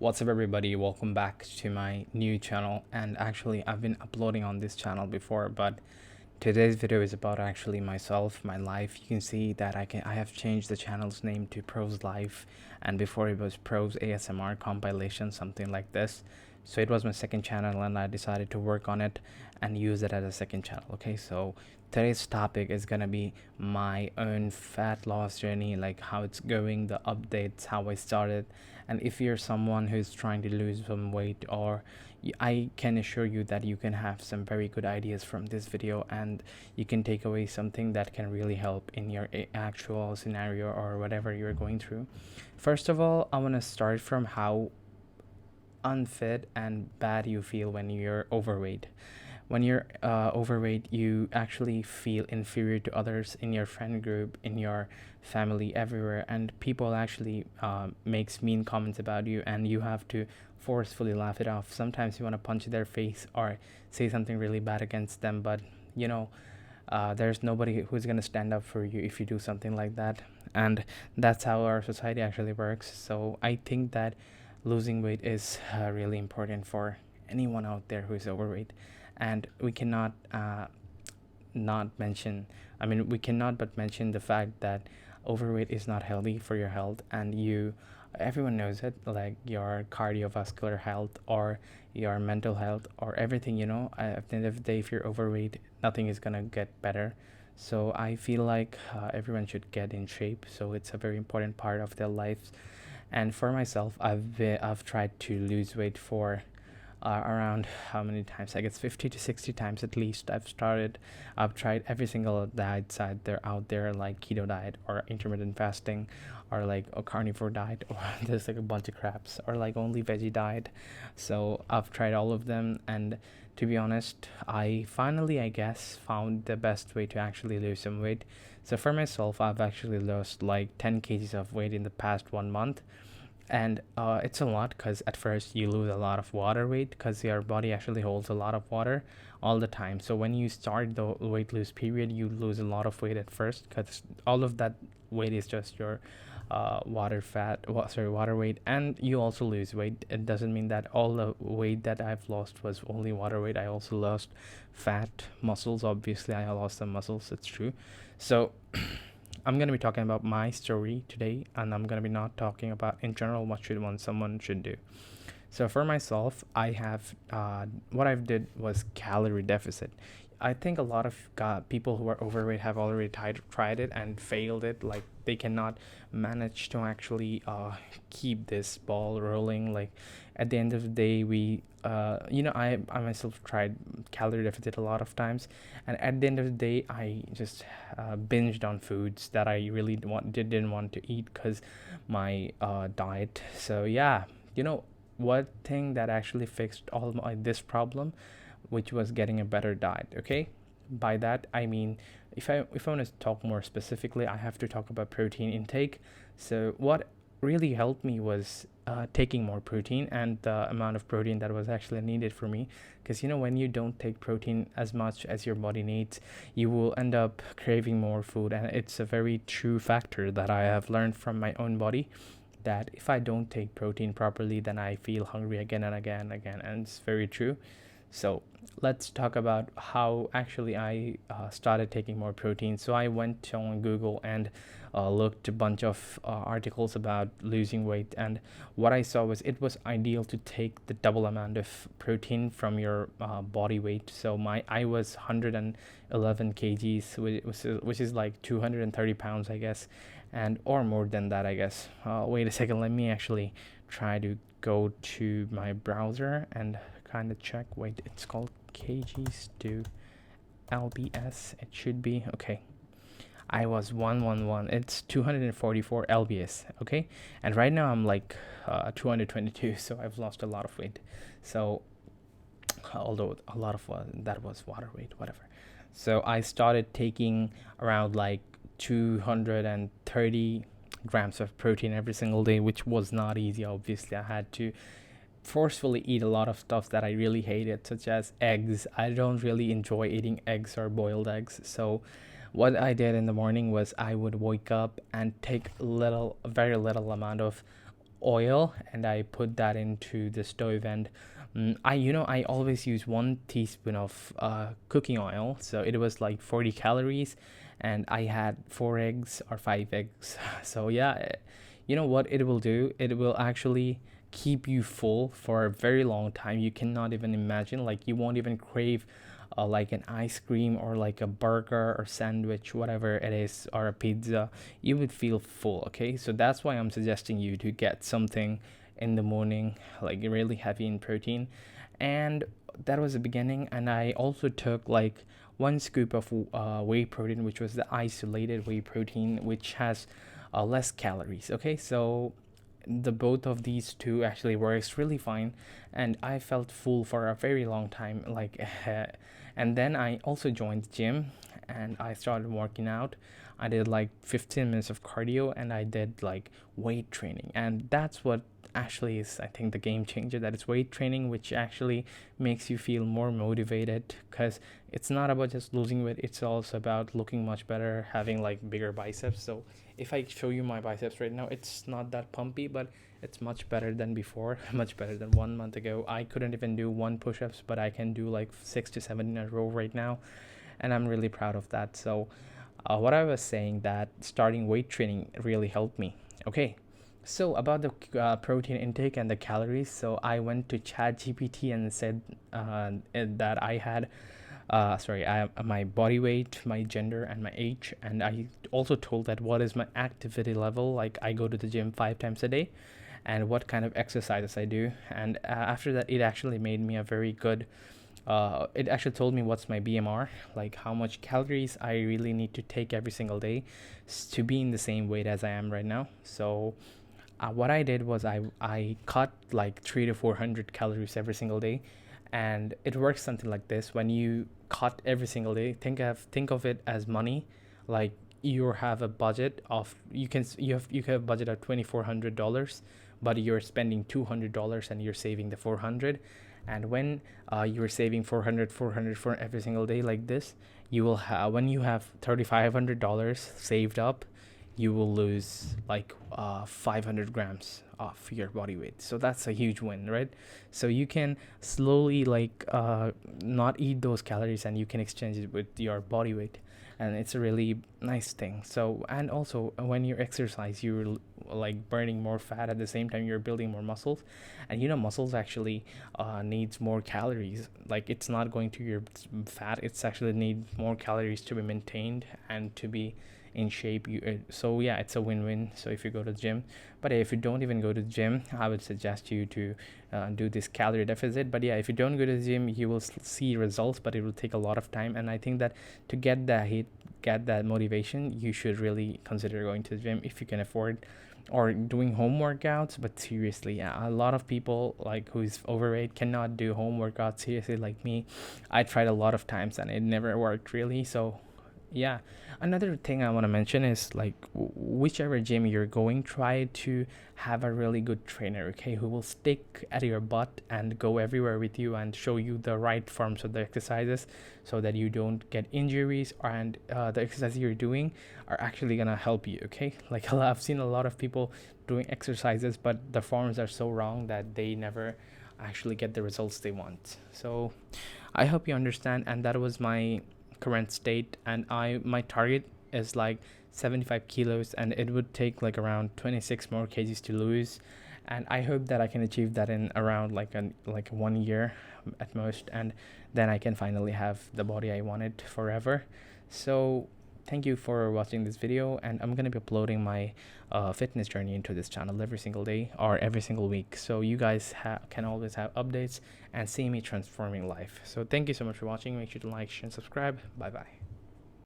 What's up, everybody? Welcome back to my new channel. And actually, I've been uploading on this channel before, but today's video is about actually myself, my life. You can see that I have changed the channel's name to Pros Life, and before it was Pros ASMR compilation, something like this. So it was my second channel, and I decided to work on it and use it as a second channel. Okay, so today's topic is gonna be my own fat loss journey, like how it's going, the updates, how I started. And if you're someone who's trying to lose some weight, or I can assure you that you can have some very good ideas from this video, and you can take away something that can really help in your actual scenario or whatever you're going through. First of all, I want to start from how unfit and bad you feel when you're overweight. When you're overweight, you actually feel inferior to others in your friend group, in your family, everywhere, and people actually makes mean comments about you, and you have to forcefully laugh it off. Sometimes you want to punch their face or say something really bad against them, but you know, there's nobody who's going to stand up for you if you do something like that. And that's how our society actually works. So I think that losing weight is really important for anyone out there who is overweight. And we cannot not mention, we cannot but mention the fact that overweight is not healthy for your health, and everyone knows it, like your cardiovascular health or your mental health or everything. At the end of the day, if you're overweight, nothing is gonna get better. So I feel like everyone should get in shape, so it's a very important part of their lives. And for myself, I've tried to lose weight for around how many times, I guess 50 to 60 times at least. I've tried every single diet side there out there, like keto diet or intermittent fasting, or like a carnivore diet, or there's like a bunch of craps, or like only veggie diet. So I've tried all of them, and to be honest, I finally, I guess, found the best way to actually lose some weight. So for myself, I've actually lost like 10 kgs of weight in the past 1 month. And it's a lot, because at first you lose a lot of water weight, because your body actually holds a lot of water all the time. So when you start the weight lose period, you lose a lot of weight at first, because all of that weight is just your water weight. And you also lose weight. It doesn't mean that all the weight that I've lost was only water weight. I also lost fat, muscles. Obviously I lost some muscles, it's true. So I'm going to be talking about my story today, and I'm going to be not talking about in general what someone should do. So for myself, I have what I've did was calorie deficit. I think a lot of people who are overweight have already tried it and failed it. Like, they cannot manage to actually keep this ball rolling. Like, at the end of the day, I myself tried calorie deficit a lot of times, and at the end of the day, I just binged on foods that I really didn't want to eat, because my diet. So yeah, what thing that actually fixed all this problem, which was getting a better diet. Okay, by that I mean, if I want to talk more specifically, I have to talk about protein intake. So what really helped me was taking more protein, and the amount of protein that was actually needed for me. Because when you don't take protein as much as your body needs, you will end up craving more food. And it's a very true factor that I have learned from my own body, that if I don't take protein properly, then I feel hungry again and again and again. And it's very true. So let's talk about how actually I started taking more protein. So I went on Google and looked a bunch of articles about losing weight, and what I saw was it was ideal to take the double amount of protein from your body weight. So I was 111 kgs, which is like 230 pounds, I guess, and or more than that, I guess. Wait a second, let me actually try to go to my browser and kind of check. Wait, it's called kgs to lbs, it should be. Okay, I was 111, it's 244 lbs. Okay, and right now I'm like 222, so I've lost a lot of weight. So although a lot of that was water weight, whatever. So I started taking around like 230 grams of protein every single day, which was not easy. Obviously, I had to forcefully eat a lot of stuff that I really hated, such as eggs. I don't really enjoy eating eggs or boiled eggs. So what I did in the morning was I would wake up and take a very little amount of oil and I put that into the stove, and I always use 1 teaspoon of cooking oil, so it was like 40 calories, and I had 4 eggs or 5 eggs. So yeah, you know what it will do? It will actually keep you full for a very long time. You cannot even imagine, like you won't even crave like an ice cream or like a burger or sandwich, whatever it is, or a pizza. You would feel full. Okay, so that's why I'm suggesting you to get something in the morning, like really heavy in protein. And that was the beginning. And I also took like 1 scoop of whey protein, which was the isolated whey protein, which has less calories. Okay, so the both of these two actually works really fine, and I felt full for a very long time, like and then I also joined the gym and I started working out. I did like 15 minutes of cardio and I did like weight training, and that's what actually is, I think, the game changer. That is weight training, which actually makes you feel more motivated, because it's not about just losing weight, it's also about looking much better, having like bigger biceps. So if I show you my biceps right now, it's not that pumpy, but it's much better than before. Much better than 1 month ago. I couldn't even do 1 push-ups, but I can do like 6 to 7 in a row right now, and I'm really proud of that. So what I was saying, that starting weight training really helped me. Okay, so about the protein intake and the calories, so I went to ChatGPT and said that I had my body weight, my gender, and my age, and I also told that what is my activity level, like I go to the gym 5 times a day, and what kind of exercises I do. And after that, it actually made me a very good. It actually told me what's my BMR, like how much calories I really need to take every single day to be in the same weight as I am right now. So what I did was I cut like 300 to 400 calories every single day, and it works something like this. When you cut every single day, think of it as money. Like you have a budget of, you have a budget of $2,400, but you're spending $200 and you're saving the 400. And when you're saving 400 for every single day like this, you will have, when you have $3,500 saved up, you will lose like 500 grams of your body weight. So that's a huge win, right? So you can slowly like not eat those calories, and you can exchange it with your body weight, and it's a really nice thing. So, and also when you exercise, you're like burning more fat, at the same time you're building more muscles. And muscles actually needs more calories. Like it's not going to your fat, it's actually need more calories to be maintained and to be in shape. So yeah, it's a win-win. So if you go to the gym, but if you don't even go to the gym, I would suggest you to do this calorie deficit. But yeah, if you don't go to the gym, you will see results, but it will take a lot of time. And I think that to get that motivation, you should really consider going to the gym if you can afford, or doing home workouts. But seriously, yeah, a lot of people like who's overweight cannot do home workouts. Seriously, like me, I tried a lot of times and it never worked really. So yeah, another thing I want to mention is like whichever gym you're going, try to have a really good trainer, okay, who will stick at your butt and go everywhere with you and show you the right forms of the exercises, so that you don't get injuries, and the exercises you're doing are actually gonna help you. Okay, like I've seen a lot of people doing exercises, but the forms are so wrong that they never actually get the results they want. So I hope you understand, and that was my current state. And my target is like 75 kilos, and it would take like around 26 more kgs to lose, and I hope that I can achieve that in around like 1 year at most, and then I can finally have the body I wanted forever. So thank you for watching this video, and I'm going to be uploading my fitness journey into this channel every single day or every single week, so you guys can always have updates and see me transforming life. So thank you so much for watching. Make sure to like, share, and subscribe. Bye bye.